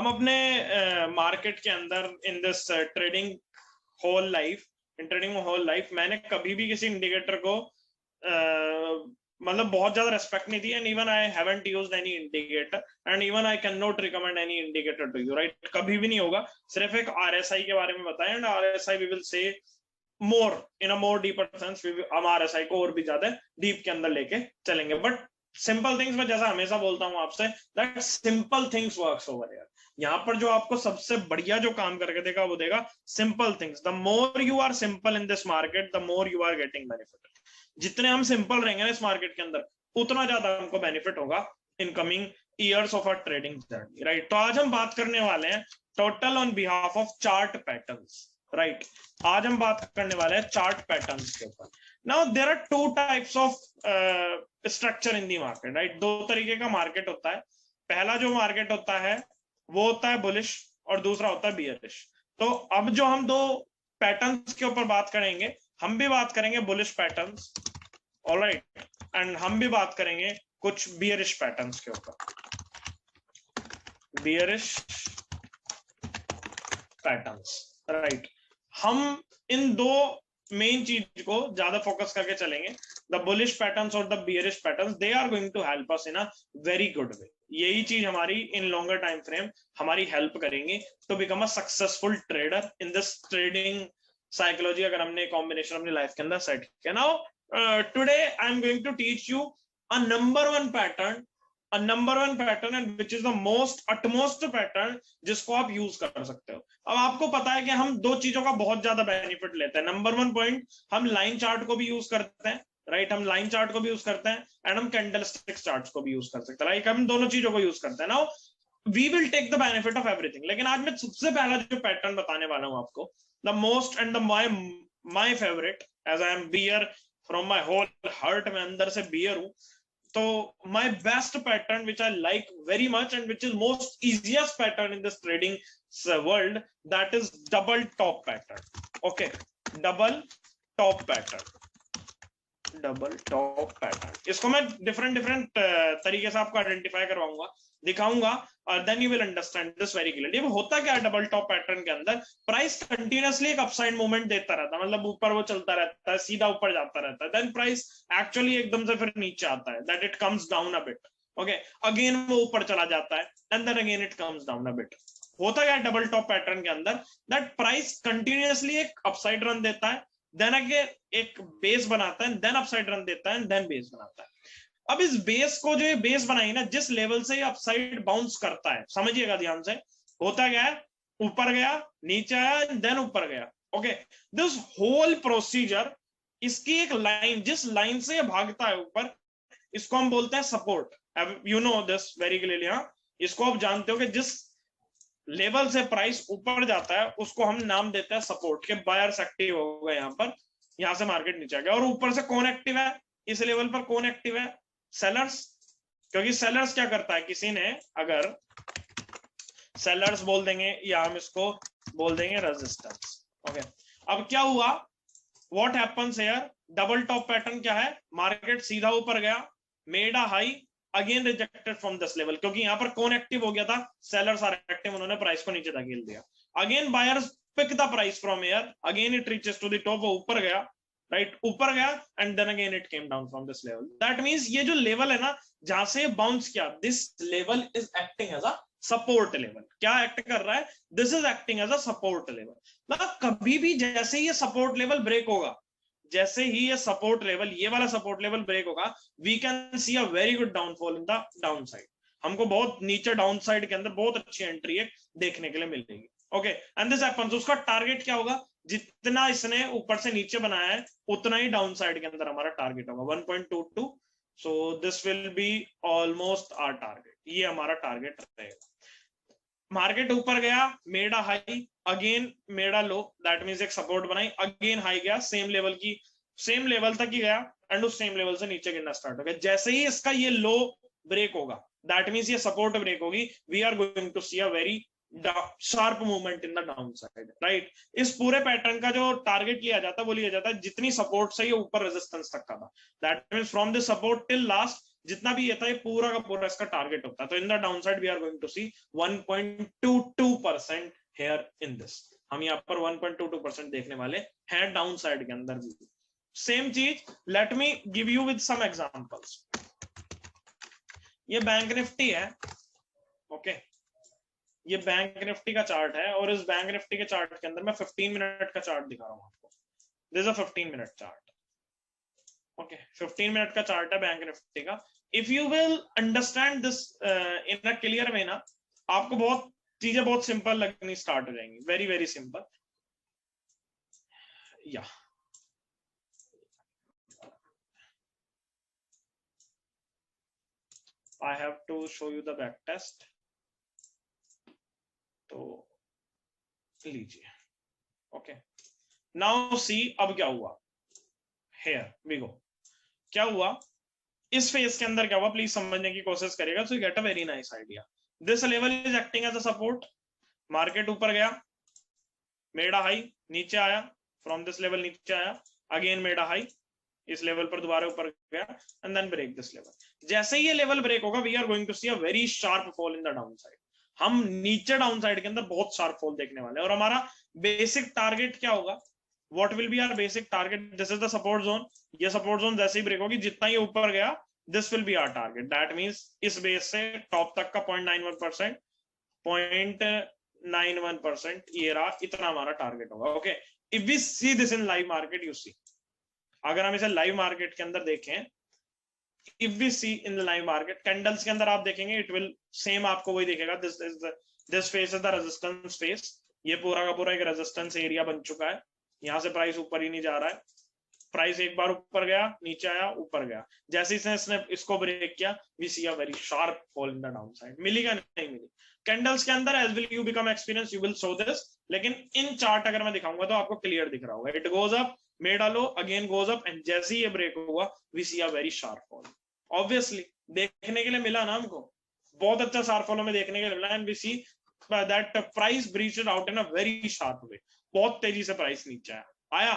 हम अपने मार्केट के अंदर in this trading whole life, in trading whole life मैंने कभी भी किसी इंडिकेटर को मतलब बहुत ज्यादा रेस्पेक्ट नहीं दी, and even I haven't used any indicator, and even I can not recommend any indicator to you, right? कभी भी नहीं होगा। सिर्फ एक आरएसआई के बारे में बताएं, and RSI we will say more in a more deeper sense, हम आरएसआई को और भी ज्यादा डीप के अंदर लेके चलेंगे। बट सिंपल थिंग्स में जैसा हमेशा बोलता हूं आपसे, that simple things works over here. यहाँ पर जो आपको सबसे बढ़िया जो काम करके देगा वो देगा simple things. The more you are simple in this market, the more you are getting benefit. जितने हम सिंपल रहेंगे ना इस मार्केट के अंदर, उतना ज्यादा हमको बेनिफिट होगा in coming years of our trading journey, right? तो आज हम बात करने वाले हैं total on behalf of chart patterns, right? आज हम बात करने वाले हैं चार्ट पैटर्न्स के ऊपर। Now there are two types of structure in the market, right? दो तरीके का मार्केट होता है। पहला जो मार्केट होता है वो होता है बुलिश, और दूसरा होता है बियरिश। तो अब जो हम दो पैटर्न्स के ऊपर बात करेंगे, हम भी बात करेंगे बुलिश पैटर्न्स, ऑलराइट, एंड हम भी बात करेंगे कुछ बियरिश पैटर्न्स के ऊपर, बियरिश पैटर्न्स, राइट? हम इन दो मेन चीज को ज्यादा फोकस करके चलेंगे। द बुलिश पैटर्न्स और the bearish patterns, they are going to help us in a very good way. यही चीज हमारी इन लॉन्गर टाइम फ्रेम हमारी हेल्प करेंगे to become a successful trader in this trading psychology, अगर हमने combination अपनी life के अंदर सेट किया। Now today I am going to teach you a number one pattern, and which is the most utmost pattern जिसको आप use कर सकते हो। अब आपको पता है कि हम दो चीजों का बहुत ज्यादा बेनिफिट लेते हैं। नंबर वन पॉइंट, हम लाइन चार्ट को भी यूज करते हैं, राइट? हम लाइन चार्ट को भी यूज करते हैं, एंड हम कैंडलस्टिक चार्ट्स को भी यूज कर सकते हैं, राइट? हम दोनों चीजों को यूज करते हैं। Now we will take the benefit of everything. लेकिन आज मैं सबसे पहला जो पैटर्न बताने वाला हूं आपको, the most and the my favourite, as I am bear from my whole heart, मैं अंदर से बियर हूं, तो my best pattern which I like very much and which is most easiest pattern in this trading world, that is double top pattern. Okay, double top pattern, double top pattern. इसको मैं different तरीके से आपको identify करवाऊंगा, दिखाऊंगा, और then you will understand this very clearly. अब होता क्या है डबल टॉप पैटर्न के अंदर, प्राइस कंटिन्यूअसली एक अपसाइड मूवमेंट देता रहता है, मतलब ऊपर वो चलता रहता है, सीधा ऊपर जाता रहता है, देन प्राइस एक्चुअली एकदम से फिर नीचे आता है, that it comes down a bit, okay, again वो ऊपर चला जाता है, and then again it comes down a bit. होता क्या है डबल टॉप पैटर्न के अंदर, दैट प्राइस कंटिन्यूअसली एक अपसाइड रन देता है, देन अगेन एक बेस बनाता है, देन अपसाइड रन देता है, देन बेस बनाता है। अब इस बेस को, जो ये बेस बनाई ना, जिस लेवल से ये अपसाइड बाउंस करता है, समझिएगा ध्यान से, होता क्या है, ऊपर गया, नीचे आया, देन ऊपर गया, ओके। दिस होल प्रोसीजर, इसकी एक लाइन, जिस लाइन से ये भागता है ऊपर, इसको हम बोलते हैं support. You know this very clearly, हाँ, इसको आप जानते हो कि जिस लेवल से प्राइस ऊपर जाता है उसको हम नाम देते हैं सपोर्ट, के बायर्स एक्टिव हो गए यहाँ पर, यहाँ से मार्केट नीचे आ गया। और ऊपर से कौन एक्टिव है इस लेवल पर, कौन एक्टिव है, सेलर्स, क्योंकि सेलर्स क्या करता है, किसी ने अगर सेलर्स बोल देंगे, या हम इसको बोल देंगे रेजिस्टेंस, ओके। अब क्या हुआ, what happens here, double top pattern क्या है, मार्केट सीधा ऊपर गया, made a high, again rejected from this level, क्योंकि यहाँ पर कौन एक्टिव हो गया था, सेलर्स आर एक्टिव, उन्होंने प्राइस को नीचे धकेल दिया। Again buyers pick the price from here, again it reaches to the top, वो ऊपर गया, राइट, ऊपर गया, and then again it came down from this level. That means ये जो लेवल है ना, जहां से बाउंस किया, this level is acting as a support level. क्या एक्ट कर रहा है, this is acting as a support level. मतलब कभी भी जैसे ये सपोर्ट लेवल ब्रेक होगा, जैसे ही ये सपोर्ट लेवल, ये वाला सपोर्ट लेवल ब्रेक होगा, we can see a very good downfall in the down side. हमको बहुत नीचे डाउन साइड के अंदर बहुत अच्छी एंट्री है देखने के लिए मिलेगी, ओके। एंड दिस हैपेंस, उसका टारगेट क्या होगा, जितना इसने ऊपर से नीचे बनाया है उतना ही डाउन साइड के अंदर हमारा टारगेट होगा, 1.22। So this will be almost our target, ये हमारा टारगेट रहेगा। मार्केट ऊपर गया, made a high, again made a low, that means एक सपोर्ट बनाई, अगेन हाई गया, सेम लेवल की, सेम लेवल तक ही गया, एंड उस सेम लेवल से नीचे गिरना स्टार्ट हो गया। जैसे ही इसका ये लो ब्रेक होगा, दैट मींस ये सपोर्ट ब्रेक होगी, we are going to see a very sharp movement in the down side, right. इस पूरे पैटर्न का जो टारगेट लिया जाता है वो लिया जाता है जितनी सपोर्ट से ये ऊपर रेजिस्टेंस तक का था, that means from this support till last जितना भी ये था ये पूरा का पूरा इसका टारगेट होता है। तो in the down side we are going to see 1.22% here in this, हम यहाँ पर 1.22% देखने वाले हैं डाउन साइड के अंदर भी। सेम चीज, let me give you with some examples. ये बैंक निफ्टी है, ओके, ये बैंक निफ्टी का चार्ट है, और इस बैंक निफ्टी के चार्ट के अंदर मैं 15 मिनट का चार्ट दिखा रहा हूं आपको। This is a 15 minute chart, okay, 15 minute का चार्ट है बैंक निफ्टी का। If you will understand this in a clear way ना, आपको बहुत चीजें बहुत सिंपल लगनी स्टार्ट हो जाएंगी, वेरी वेरी सिंपल। या I have to show you the back test, तो लीजिए, ओके। नाउ सी, अब क्या हुआ, हेयर वी गो। क्या हुआ इस फेज के अंदर, क्या हुआ प्लीज समझने की कोशिश करिएगा, so you get a very nice idea. This level is acting as a support, market ऊपर गया, मेड अ हाई, नीचे आया, फ्रॉम दिस लेवल नीचे आया, अगेन मेड अ हाई, इस लेवल पर दोबारा ऊपर गया, and then break this level. जैसे ही ये लेवल ब्रेक होगा, we are going to see a very sharp fall in the down side. हम नीचे डाउन साइड के अंदर बहुत शार्प फॉल देखने वाले हैं, और हमारा बेसिक टारगेट क्या होगा, what will be our basic target, this is the support zone. ये सपोर्ट जोन जैसे ही ब्रेक होगी, जितना ये ऊपर गया, this will be our target. That means इस बेस से टॉप तक का 0.91%, 0.91%, ये रहा, इतना हमारा टारगेट होगा, okay. If we see this in live market, you see, अगर हम इसे लाइव मार्केट के अंदर देखें, if we see in the live market, candles के अंदर आप देखेंगे, इट विल सेम आपको वही दिखेगा, this face is the resistance face. ये पूरा का पूरा एक रेजिस्टेंस एरिया बन चुका है, यहां से प्राइस ऊपर ही नहीं जा रहा है, प्राइस एक बार ऊपर गया, नीचे आया, ऊपर गया, जैसे इसने इसको ब्रेक किया, we see a very sharp fall in the down side. मिलेगा नहीं मिली कैंडल्स के अंदर, as will you become experience, you will show this, लेकिन इन चार्ट अगर मैं दिखाऊंगा तो आपको क्लियर दिख रहा होगा, it goes up, made a low, again goes up, and जैसे ही ये ब्रेक हुआ, we see a very sharp fall. Obviously देखने के लिए मिला ना हमको, बहुत अच्छा शार्प फॉल हमें देखने के लिए मिला, and we see that price breached out in a very sharp way, बहुत तेजी से प्राइस नीचे आया।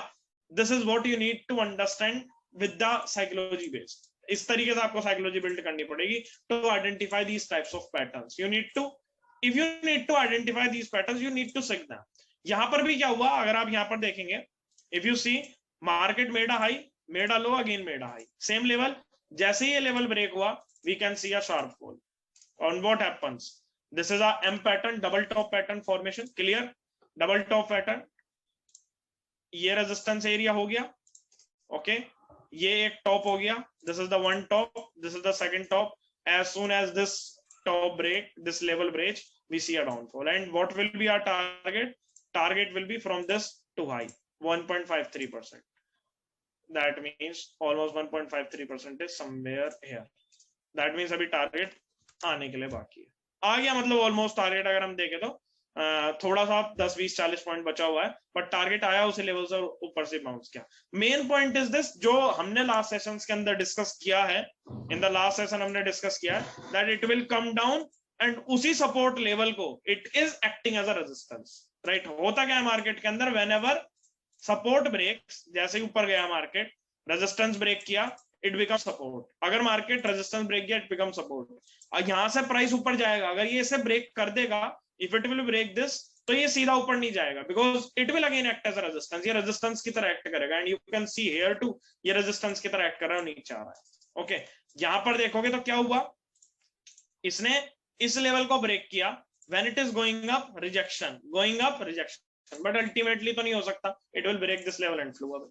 This is what you need to understand with the psychology based, इस तरीके से आपको साइकोलॉजी बिल्ड करनी पड़ेगी to identify these types of patterns. You need to, if you need to identify these patterns, you need to सीख them. यहां पर भी क्या हुआ, अगर आप यहां पर देखेंगे, if you see market made a high, made a low, again made a high, same level, जैसे ही ये लेवल ब्रेक हुआ, we can see a sharp fall. On what happens, this is a M pattern, double top pattern formation, clear, double top pattern, ये resistance area हो गया, okay, ये एक top हो गया, this is the one top, this is the second top, as soon as this top break, this level break, we see a downfall, and what will be our target will be from this to high 1.53%, that means almost 1.53% is somewhere here, that means अभी target आने के लिए बाकी है, आ गया, मतलब almost target अगर हम देखें तो थोड़ा सा 10-20-40 पॉइंट बचा हुआ है, बट टारगेट आया उसी लेवल से ऊपर से बाउंस किया। मेन पॉइंट इज दिस, जो हमने लास्ट सेशंस के अंदर डिस्कस किया है, इन द लास्ट सेशन हमने डिस्कस किया है that it will come down, and उसी सपोर्ट लेवल को it is acting as a resistance, right. होता क्या है मार्केट के अंदर, व्हेनेवर सपोर्ट ब्रेक्स, जैसे ऊपर गया मार्केट, रेजिस्टेंस ब्रेक किया, इट बिकम सपोर्ट, अगर मार्केट रेजिस्टेंस ब्रेक किया, इट बिकम सपोर्ट, और यहां से प्राइस ऊपर जाएगा, अगर ये इसे ब्रेक कर देगा, if it will break this, तो ये सीधा ऊपर नहीं जाएगा, because it will again act as a resistance, ये रेजिस्टेंस की तरह एक्ट करेगा, and you can see here too, ये रेजिस्टेंस की तरह एक्ट कर रहा है, नीचे आ रहा है, ओके। यहां पर देखोगे तो क्या हुआ, इसने इस लेवल को ब्रेक किया, when it is going up, rejection, going up, rejection, but ultimately तो नहीं हो सकता, it will break this level and flow away,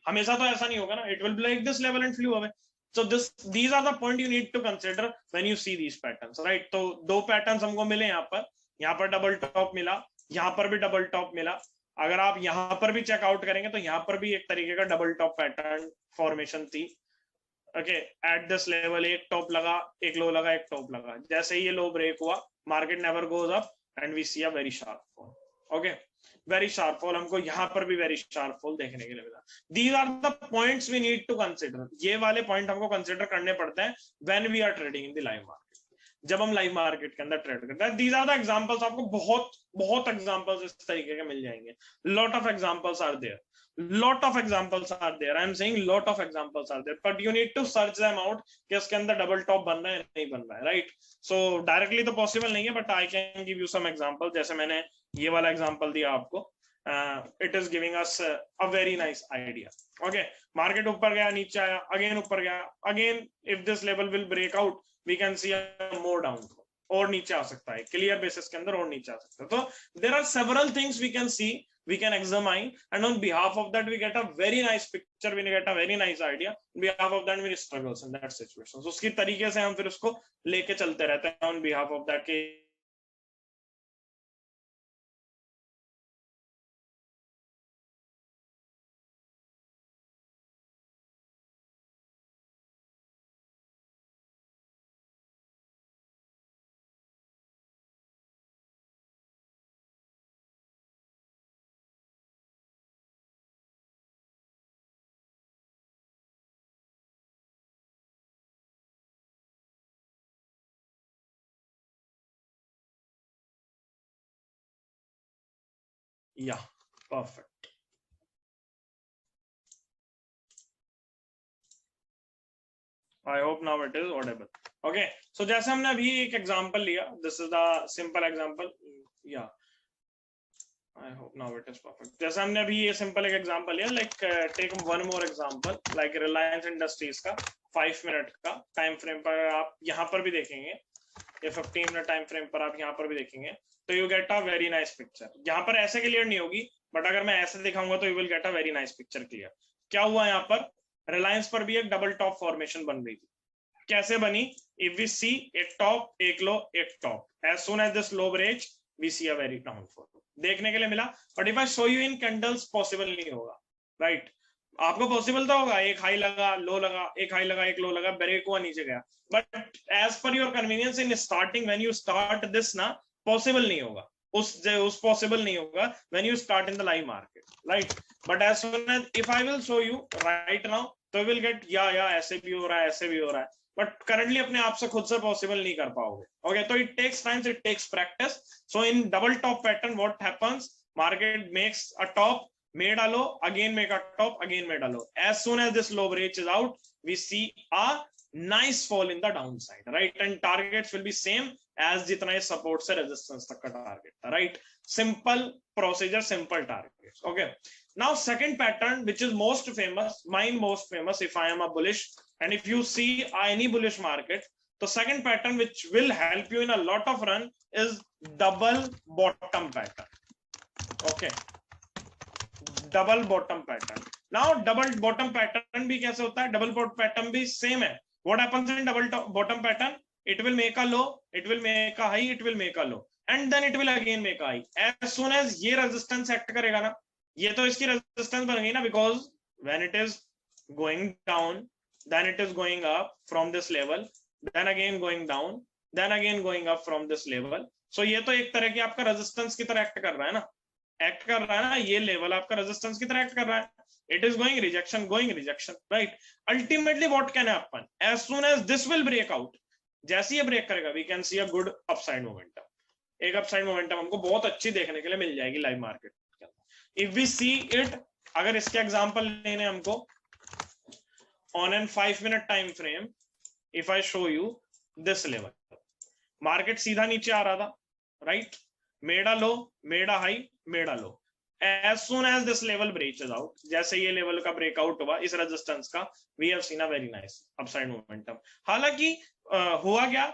हमेशा तो ऐसा नहीं होगा ना, it will break this level and flow away. So these are the point you need to consider when you see these patterns, right? तो दो patterns हमको मिले यहाँ पर डबल टॉप मिला, यहाँ पर भी डबल टॉप मिला, अगर आप यहाँ पर भी चेकआउट करेंगे तो यहाँ पर भी एक तरीके का डबल टॉप पैटर्न फॉर्मेशन थी, ओके। एट दिस लेवल एक टॉप लगा, एक लो लगा, एक टॉप लगा, जैसे ही ये लो ब्रेक हुआ, market never goes up, and we see a very sharp fall, okay, very sharp fall, हमको यहाँ पर भी वेरी शार्प फॉल देखने के लिए मिला। These are the points we need to consider, ये वाले पॉइंट हमको कंसिडर करने पड़ते हैं when we are trading in the live market. जब हम लाइव मार्केट के अंदर ट्रेड करते हैं। दीज आर द एग्जांपल्स, आपको बहुत बहुत एग्जांपल्स इस तरीके के मिल जाएंगे। Lot of examples are there, lot of examples are there, I am saying lot of examples are there, but you need to search them out कि इसके अंदर डबल टॉप बन रहा है नहीं बन रहा है, राइट। सो डायरेक्टली तो पॉसिबल नहीं है, but I can give you some example. जैसे मैंने ये वाला एग्जांपल दिया आपको, it is giving us a very nice idea. Okay, market ऊपर गया, नीचे आया, अगेन ऊपर गया, again if this level will break out we can see a more down, और नीचे आ सकता है, क्लियर बेसिस के अंदर और नीचे आ सकता है। तो there are several things we can see, we can examine, and on behalf of that we get a very nice picture, we get a very nice idea, on behalf of that we struggles in that situation, so उसकी तरीके से हम फिर उसको लेके चलते रहते हैं on behalf of that के yeah, perfect. I hope now it is audible. Okay, so जैसे हमने अभी एक एग्जांपल लिया, this is the simple example, yeah, I hope now it is perfect. जैसे हमने अभी ये सिंपल एक एग्जांपल लिया, like take one more example, like Reliance Industries का 5 मिनट का टाइम फ्रेम पर आप यहाँ पर भी देखेंगे, ये 15 मिनट टाइम फ्रेम पर आप यहाँ पर भी देखेंगे, तो you get a very nice picture. यहाँ पर ऐसे क्लियर नहीं होगी, बट अगर मैं ऐसे दिखाऊंगा तो you will get a very nice picture clear. क्या हुआ यहाँ पर, रिलायंस पर भी एक डबल टॉप फॉर्मेशन बन रही थी। कैसे बनी, इफ वी सी एक टॉप, एक लो, एक top, as soon as this low breach we see a very downfall, देखने के लिए मिला। But if I show you in candles possible नहीं होगा, राइट। आपको पॉसिबल तो होगा, एक हाई लगा, लो लगा, एक हाई लगा, एक लो लगा, ब्रेक हुआ, नीचे गया, but as per your convenience in starting when you start this ना, पॉसिबल नहीं होगा, उस पॉसिबल नहीं होगा when you start in the live market, right. But as soon as if I will show you right now, तो will get या ऐसे भी हो रहा है, ऐसे भी हो रहा है, बट करंटली अपने आप से खुद से पॉसिबल नहीं कर पाओगे। ओके, तो it takes times, it takes practice. So in double top pattern what happens, market makes a top, made a low, again make a top, again made a low. As soon as this low breach is out, we see a nice fall in the downside, right? And targets will be same as जितना ये support से resistance तक का target था, right? Simple procedure, simple targets. Okay. Now second pattern, which is most famous, mine most famous, if I am a bullish, and if you see any bullish market, the second pattern which will help you in a lot of run is double bottom pattern. Okay. Double bottom pattern. Now double bottom pattern भी कैसे होता है, double bottom pattern भी same है। What happens in double bottom pattern, it will make a low, it will make a high, it will make a low, and then it will again make a high. As soon as ये resistance act करेगा ना, ये तो इसकी resistance बन गई ना, because when it is going down then it is going up from this level, then again going down, then again going up from this level. So ये तो एक तरह की आपका रेजिस्टेंस की तरह एक्ट कर रहा है ना, एक्ट कर रहा है ना, ये लेवल आपका रेजिस्टेंस की तरह एक्ट कर रहा है। It is going rejection, right. Ultimately what can happen, as soon as this will break out, जैसे ये ब्रेक करेगा we can see a good upside momentum, एक अपसाइड मोमेंटम हमको बहुत अच्छी देखने के लिए मिल जाएगी लाइव मार्केट के अंदर। इफ वी सी इट, अगर इसके एग्जांपल लेने हमको on an 5 minute time frame, if I show you this level, market सीधा नीचे आ रहा था, right, made a low, made a high, made a low. As soon as this level breaches out, जैसे ये लेवल का breakout हुआ इस resistance का, we have seen a very nice upside momentum. हालांकि हुआ क्या,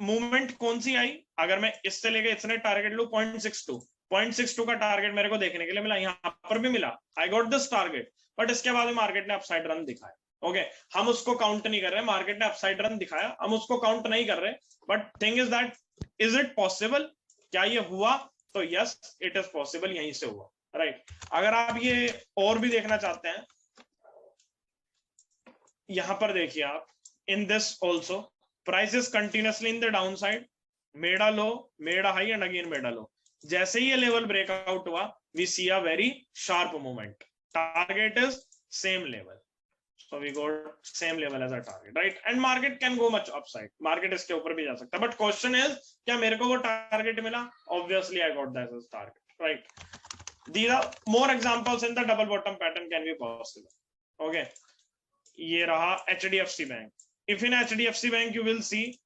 मूवमेंट कौन सी आई, अगर मैं इससे लेके इतने टारगेट लू 0.62 का टारगेट मेरे को देखने के लिए मिला, यहाँ पर भी मिला, I got this target, but इसके बाद मार्केट ने अपसाइड रन दिखाया। ओके, हम उसको काउंट नहीं कर रहे, मार्केट ने अपसाइड रन दिखाया, हम उसको काउंट नहीं कर रहे, but thing is that, is it possible, क्या ये हुआ, तो यस इट इज पॉसिबल, यहीं से हुआ, राइट। अगर आप ये और भी देखना चाहते हैं, यहां पर देखिए आप, in this also price is continuously in the down side, made a low, made a high, and again made a low. जैसे ही ये लेवल ब्रेकआउट हुआ we see a very sharp movement, target is same level. So we got same level as a target, right? And market can go much upside. Market इसके ऊपर भी जा सकता है. But question is, क्या मेरे को वो target मिला? Obviously, I got that as target, right? These are more examples in the double bottom pattern can be possible. Okay. ये रहा HDFC Bank. If in HDFC Bank you will see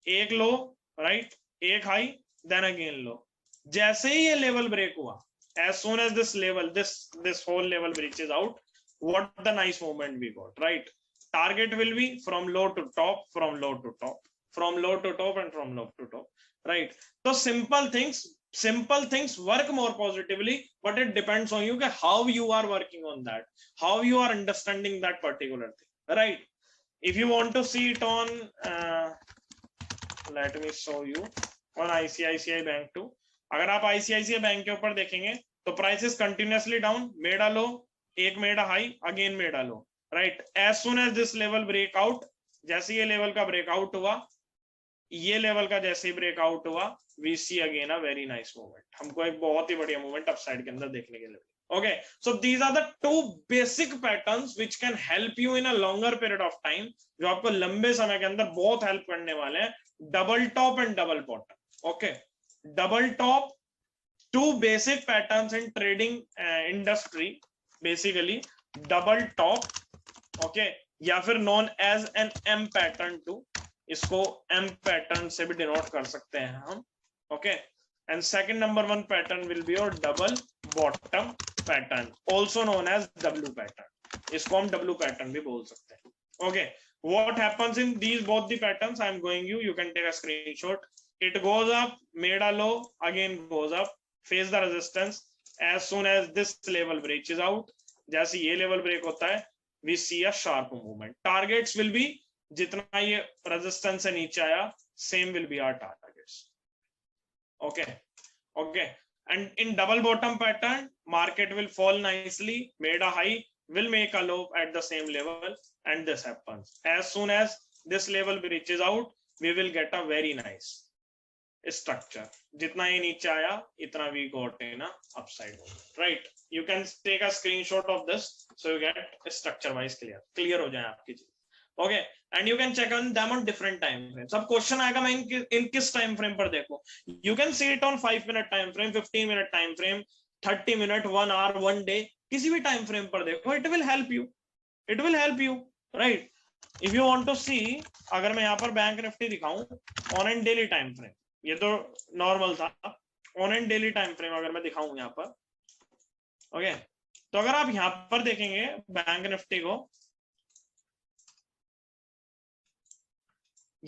एक लो, right? एक high, then again low. जैसे ही ये level break हुआ, as soon as this level, this whole level breaches out, what the nice movement we got, right? Target will be from low to top, from low to top, from low to top, and from low to top, right? So simple things work more positively, but it depends on you how you are working on that, how you are understanding that particular thing, right? If you want to see it on let me show you on ICICI Bank too. अगर आप ICICI Bank के ऊपर देखेंगे तो prices continuously down, made a low, एक made a high, again made a low, right? As soon as this level break out, जैसे ये level का breakout हुआ, ये level का जैसे ही breakout हुआ, we see again a very nice movement. हमको एक बहुत ही बढ़िया movement upside के अंदर देखने के लिए. Okay, so these are the two basic patterns which can help you in a longer period of time, जो आपको लंबे समय के अंदर बहुत help करने वाले हैं. Double top and double bottom. Okay, double top, two basic patterns in trading industry. Basically double top, okay, या फिर known as an M pattern too. इसको M pattern से भी denote कर सकते हैं हम. Okay, and second number one pattern will be your double bottom pattern, also known as W pattern. इसको हम W pattern भी बोल सकते हैं. Okay, what happens in these both the patterns? I am going you can take a screenshot. It goes up, made a low, again goes up, face the resistance. As soon as this level breaches out, जैसे ये level break होता है, we see a sharp movement. Targets will be जितना ये resistance से नीचे आया, same will be our targets. Okay, and in double bottom pattern, market will fall nicely, made a high, will make a low at the same level, and this happens. As soon as this level reaches out, we will get a very nice structure. जितना ये नीचे आया, इतना we got in a upside, right? You can take a screenshot of this so you get structure wise clear हो जाए आपकी चीज. Okay, and you can check on them on different time frames. अब क्वेश्चन आएगा मैं इन किस time frame पर देखो. You can see it on 5 minute time frame, 15 minute time frame, 30 minute, 1 hour, 1 day. किसी भी टाइम फ्रेम पर देखो, it will help you. It will help you, right? If you want to see, अगर मैं यहाँ पर बैंक निफ्टी दिखाऊं on and daily time frame, ये तो नॉर्मल था. On and daily time frame अगर मैं दिखाऊं यहाँ पर, ओके, तो अगर आप यहाँ पर देखेंगे बैंक निफ्टी को,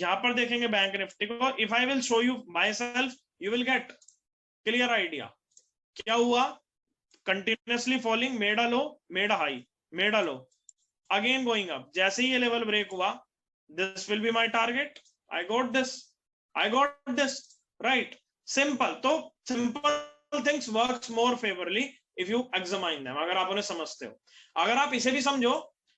यहाँ पर देखेंगे बैंक निफ्टी को, if I will show you my self, you will get clear idea. क्या हुआ? Continuously falling, made a low, made a high, made a low, again going up. जैसे ही ये लेवल ब्रेक हुआ, this will be my target. I got this, right? Simple. तो simple things works more favorably if you examine them. अगर आप उन्हें समझते हो, अगर आप इसे भी समझो,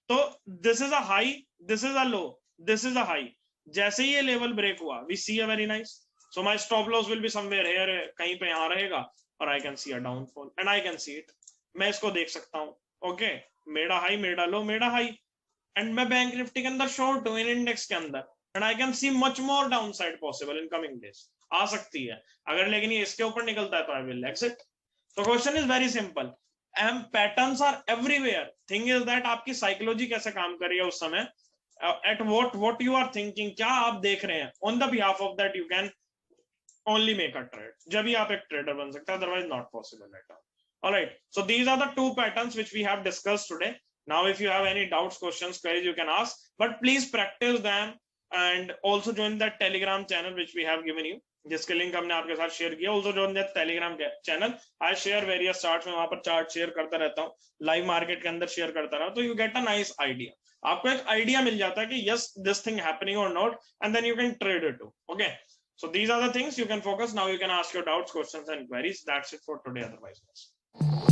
तो this is a high, this is a low, this is a high. जैसे ही ये लेवल ब्रेक हुआ, we see a very nice. So my stop loss will be somewhere here, कहीं पे यहाँ रहेगा, और I can see a downfall and I can see it. मैं इसको देख सकता हूँ. Okay, made a high, made a low, made a high, and मैं बैंक निफ्टी के अंदर शॉर्ट हूँ, इन इंडेक्स के अंदर, and I can see much more downside possible in coming days. आ सकती है अगर, लेकिन ये इसके ऊपर निकलता है तो I will exit. So question is very simple. Patterns are everywhere. Thing is that आपकी साइकोलॉजी कैसे काम कर रही है उस समय, at what you are thinking, क्या आप देख रहे हैं, on the behalf of that you can only make a trade. जब भी आप एक ट्रेडर बन सकते हैं, otherwise not possible at all. All right, so these are the two patterns which we have discussed today. Now if you have any doubts, questions, queries, you can ask, but please practice them and also join that Telegram channel which we have given you, जिसके link हमने आपके साथ share किया. Also join that Telegram channel. I share various charts, में वहां पर chart share करता रहता हूँ, लाइव मार्केट के अंदर शेयर करता रहा, तो you get a nice idea. आपको एक आइडिया मिल जाता है कि yes, this thing happening or not, and then you can trade it too. Okay, so these are the things you can focus. Now you can ask your doubts, questions, and queries. That's it for today. Otherwise.